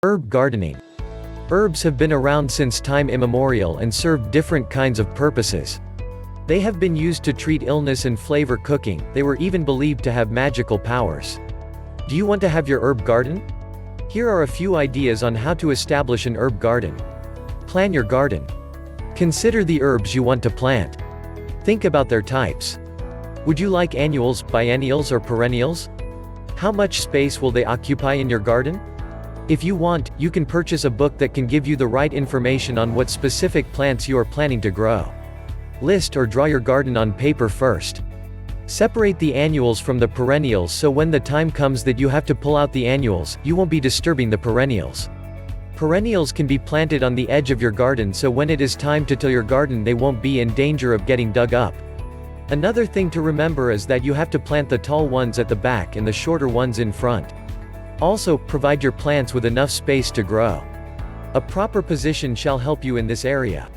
Herb gardening. Herbs have been around since time immemorial and served different kinds of purposes. They have been used to treat illness and flavor cooking. They were even believed to have magical powers. Do you want to have your herb garden? Here are a few ideas on how to establish an herb garden. Plan your garden. Consider the herbs you want to plant. Think about their types. Would you like annuals, biennials or perennials? How much space will they occupy in your garden? If you want, you can purchase a book that can give you the right information on what specific plants you are planning to grow. List or draw your garden on paper first. Separate the annuals from the perennials so when the time comes that you have to pull out the annuals, you won't be disturbing the perennials. Perennials can be planted on the edge of your garden so when it is time to till your garden they won't be in danger of getting dug up. Another thing to remember is that you have to plant the tall ones at the back and the shorter ones in front. Also, provide your plants with enough space to grow. A proper position shall help you in this area.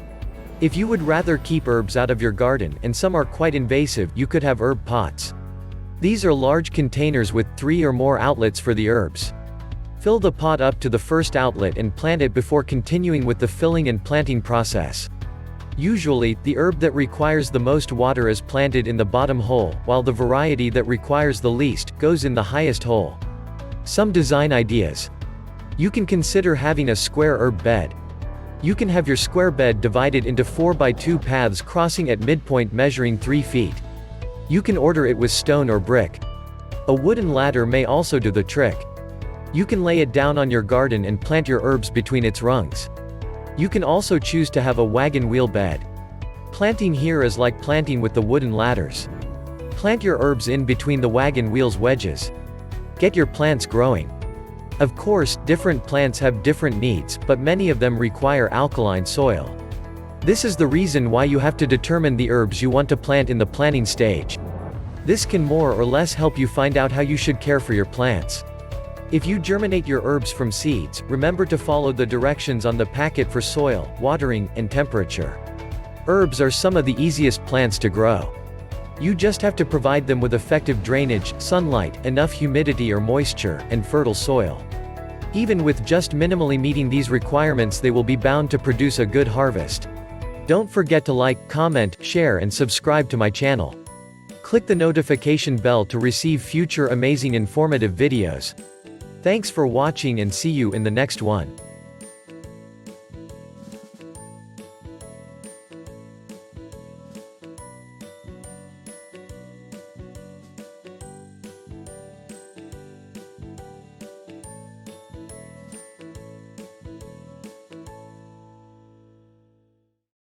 If you would rather keep herbs out of your garden, and some are quite invasive, you could have herb pots. These are large containers with 3 or more outlets for the herbs. Fill the pot up to the first outlet and plant it before continuing with the filling and planting process. Usually, the herb that requires the most water is planted in the bottom hole, while the variety that requires the least goes in the highest hole. Some design ideas. You can consider having a square herb bed. You can have your square bed divided into 4x2 paths crossing at midpoint measuring 3 feet. You can order it with stone or brick. A wooden ladder may also do the trick. You can lay it down on your garden and plant your herbs between its rungs. You can also choose to have a wagon wheel bed. Planting here is like planting with the wooden ladders. Plant your herbs in between the wagon wheel's wedges. Get your plants growing. Of course, different plants have different needs, but many of them require alkaline soil. This is the reason why you have to determine the herbs you want to plant in the planting stage. This can more or less help you find out how you should care for your plants. If you germinate your herbs from seeds, remember to follow the directions on the packet for soil, watering, and temperature. Herbs are some of the easiest plants to grow. You just have to provide them with effective drainage, sunlight, enough humidity or moisture, and fertile soil. Even with just minimally meeting these requirements, they will be bound to produce a good harvest. Don't forget to like, comment, share and subscribe to my channel. Click the notification bell to receive future amazing informative videos. Thanks for watching and see you in the next one.